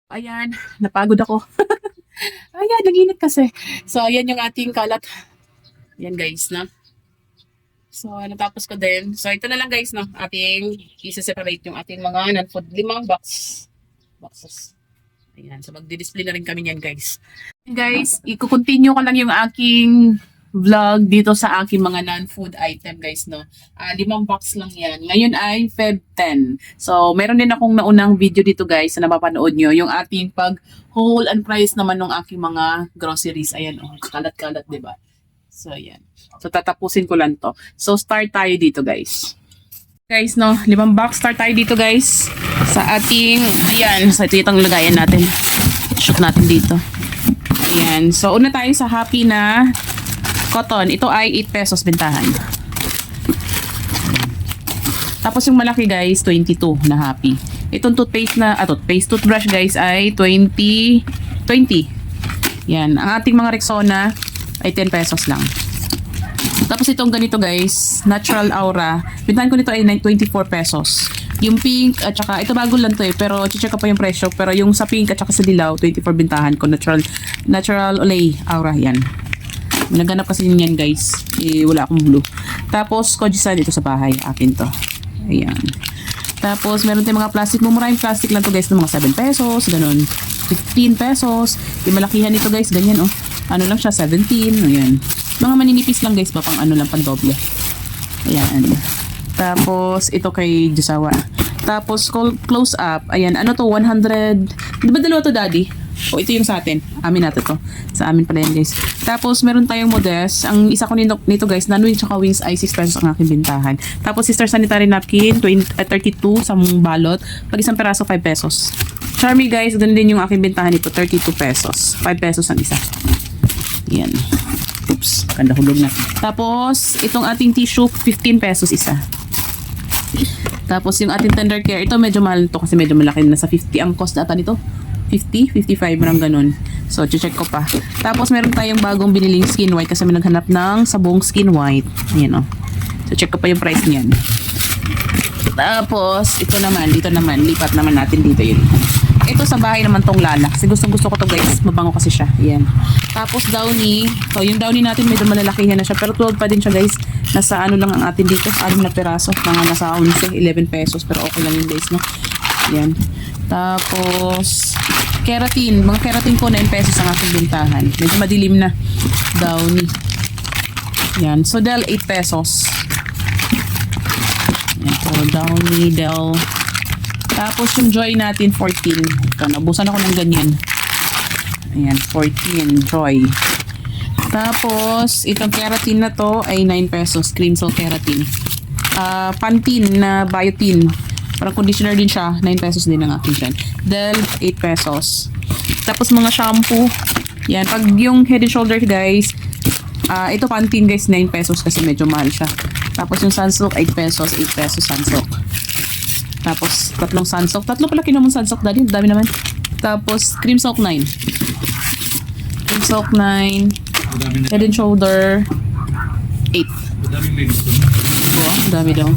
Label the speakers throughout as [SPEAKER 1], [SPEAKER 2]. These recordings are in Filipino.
[SPEAKER 1] Ayan, napagod ako. Ayan, nag-init kasi. So, ayan yung ating kalat. Ayan guys, no? So, natapos ko din. So, ito na lang guys, no? Ating isa-separate yung ating mga non-food. 5 boxes. Ayan, so magdi-display na rin kami yan guys. Guys, i-continue ko lang yung aking vlog dito sa aking mga non-food item guys, no. 5 box lang yan. Ngayon ay Feb 10. So, meron din akong naunang video dito guys na napapanood nyo. Yung ating pag-haul and price naman ng aking mga groceries. Ayan, oh, kalat-kalat, diba? So, ayan. So, tatapusin ko lang to. So, start tayo dito guys. Guys, no, 5 box. Start tayo dito guys. Sa ating, ayan. So, ito itong lagayan natin. Shoot natin dito. Ayan. So, una tayo sa Happy na cotton. Ito ay 8 pesos bentahan. Tapos yung malaki guys, 22 na Happy. Itong toothbrush guys ay 20. Yan. Ang ating mga Rexona ay 10 pesos lang. Tapos itong ganito guys, Natural Aura. Bentahan ko nito ay 24 pesos. Yung pink at saka, ito bago lang to eh, pero check ko pa yung presyo. Pero yung sa pink at saka sa dilaw, 24 bentahan ko. Natural Olay Aura, yan. Naghanap kasi yan guys. Wala akong blue. Tapos, Kojisan dito sa bahay. Akin to. Ayan. Tapos, meron tayong mga plastic. Mumurahing plastic lang to guys ng mga 7 pesos. Ganun. 15 pesos. Yung malakihan nito guys, ganyan oh. Ano lang siya, 17. Ayan. Mga maninipis lang guys, pang ano lang, pang doble. Ayan. Tapos, ito kay Josawa. Tapos, close up. Ayan, ano to, 100. Di ba dalawa to, daddy? O, ito yung sa atin. Amin natin to. Sa amin pala yan, guys. Tapos, meron tayong Modest. Ang isa ko nito guys, non-wings tsaka wings ay 6 pesos ang aking bintahan. Tapos, sister sanitary napkin, 32 sa balot. Pag isang peraso, 5 pesos. Charmy, guys, ganun din yung aking bintahan nito, 32 pesos. 5 pesos ang isa. Yan. Oops, ganda hulog na. Tapos, itong ating tissue, 15 pesos isa. Tapos, yung ating tender care, ito medyo mahal to kasi medyo malaki na sa 50 ang cost data nito. 50, 55, marang ganun. So, check ko pa. Tapos, meron tayong bagong biniling skin white kasi may naghanap ng sabong skin white. Ayan o. So, check ko pa yung price niyan. Tapos, dito naman, lipat naman natin dito yun. Ito sa bahay naman tong Lala. Kasi gusto ko to guys. Mabango kasi siya. Ayan. Tapos Downy. So, yung Downy natin medyo malalakihan na siya. Pero 12 pa din siya guys. Nasa ano lang ang atin dito. 6 na peraso. Mga nasa 11, 11 pesos. Pero okay lang yun guys, no? Ayan. Tapos, keratin. Mga keratin ko 9 pesos ang aking bintahan. Medyo madilim na. Downy. Ayan. So, Del 8 pesos. Ayan. So, Downy, Del. Tapos yung Joy natin 14. Ito, nabusan ako ng ganyan. Ayan, 14 Joy. Tapos itong keratin na to ay 9 pesos. Cream Salt Keratin. Pantene na biotin. Parang conditioner din siya. 9 pesos din ang akin dyan. Del 8 pesos. Tapos mga shampoo. Yan, pag yung Head and Shoulders guys, ito Pantene guys 9 pesos kasi medyo mahal siya. Tapos yung Sunsilk 8 pesos. 8 pesos Sunsilk. Tapos, tatlong Sunsilk. Tatlo pala kinamang Sunsilk dali. Dami naman. Tapos, Cream Silk 9. Cream Silk 9. Head and Shoulder 8. Oh, dami daw.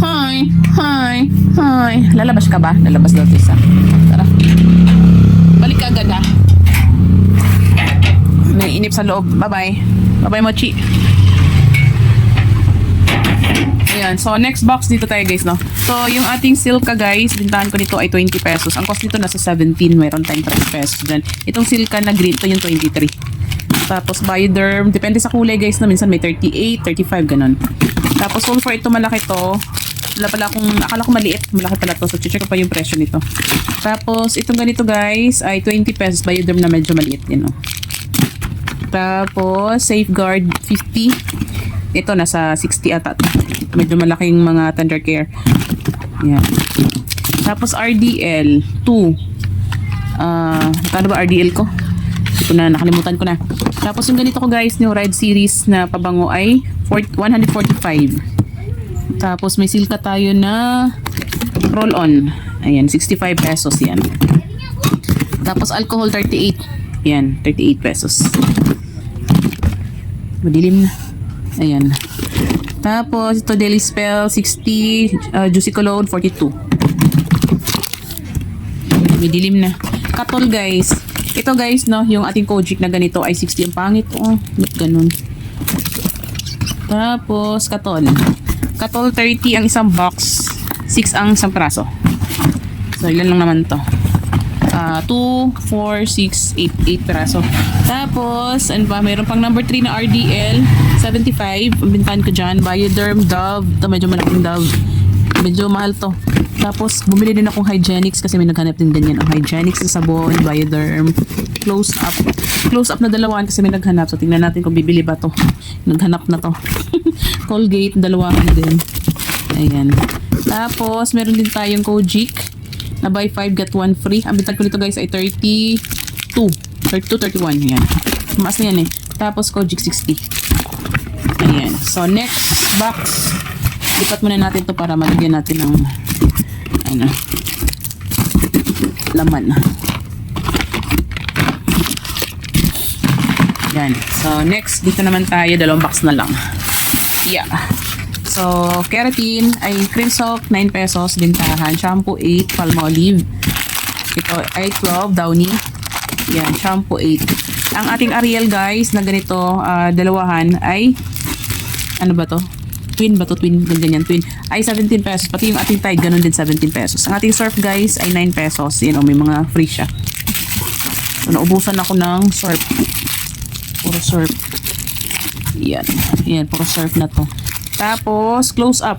[SPEAKER 1] Hi! Hi! Hi! Lalabas ka ba? Lalabas daw isa. Tara. Balik ka agad ha. May inip sa loob. Bye-bye. Bye-bye, Mochi. Ayan. So, next box dito tayo guys, no? So, yung ating Silka guys, bintahan ko nito ay 20 pesos. Ang cost nito nasa 17. Mayroon tayong 30 pesos dyan. Itong Silka na green, ito yung 23. Tapos, Bioderm. Depende sa kulay guys, no? Minsan may 38, 35, ganun. Tapos, for ito malaki to. Akala ko maliit. Malaki pala to. So, check ko pa yung presyo nito. Tapos, itong ganito guys, ay 20 pesos. Bioderm na medyo maliit. Yan, no? Tapos, Safeguard 50. Ito, nasa 60 ata. Medyo malaking mga tender care. Yan. Tapos RDL 2. Kano ba RDL ko? Nakalimutan ko na. Tapos yung ganito ko guys, yung Ride Series na pabango ay 145. Tapos may Silka tayo na roll-on. Ayan, 65 pesos yan. Tapos alcohol 38. Yan, 38 pesos. Madilim na. Ayan. Tapos, ito Daily Spell, 60. Juicy Cologne, 42. May dilim na. Katol guys. Ito guys, no, yung ating Kojic na ganito ay 60. Ang pangit, oh. Ba't ganun? Tapos, katol. Katol 30 ang isang box. 6 ang isang peraso. So, ilan lang naman to? 2, 4, 6, 8 peraso. Tapos, ano ba? Mayroon pang number 3 na RDL. 75. Ang bintahan ko dyan. Bioderm, Dove. Ito, medyo malaking Dove. Medyo mahal to. Tapos, bumili din akong Hygienics kasi may naghanap din ganyan. Ang Hygienics na sabon, Bioderm, Close Up. Close Up na dalawahan kasi may naghanap. So, tingnan natin kung bibili ba to. Naghanap na to. Colgate, dalawahan din. Ayan. Tapos, meron din tayong Kojic na buy 5 get 1 free. Ang bintag ko nito guys ay 32. 31. Ayan. Mas na yan eh. Tapos, Kojic 60. Ayan. So, next box. Lipat muna natin to para malagyan natin ng laman. Yan. So, next, dito naman tayo. 2 box na lang. Yeah. So, keratin ay cream sock, 9 pesos, bintahan. Shampoo, 8, Palmolive. Ito ay 12, Downy. Yan, shampoo, 8. Ang ating Ariel, guys, na ganito, dalawahan, ay, ano ba to? Twin ba to? Twin, ganyan, twin. Ay, 17 pesos. Pati yung ating Tide, ganun din, 17 pesos. Ang ating Surf, guys, ay 9 pesos. Yan, may mga free siya. So, naubusan ako ng Surf. Puro Surf. Yan. Yan, puro Surf na to. Tapos, Close Up.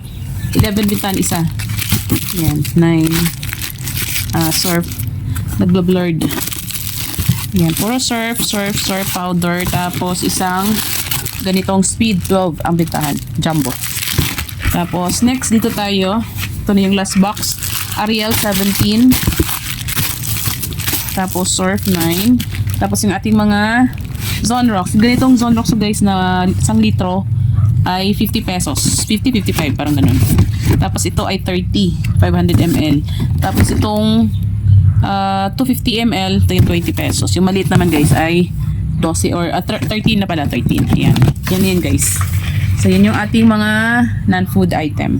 [SPEAKER 1] 11 bintan isa. Yan, 9. Surf. Nagblurred. Yan, puro Surf powder. Tapos, isang ganitong Speed 12 ang bintahan. Jumbo. Tapos, next, dito tayo. Ito na yung last box. Ariel, 17. Tapos, Surf, 9. Tapos, yung ating mga Zonrox. Ganitong Zonrox, guys, na 1 litro ay 50 pesos. 50, 55, parang ganun. Tapos, ito ay 30. 500 ml. Tapos, itong 250 ml, ito yung 20 pesos. Yung maliit naman, guys, ay 12 or 13 na pala. 13. Ayan. Yan guys. So, yan yung ating mga non-food item.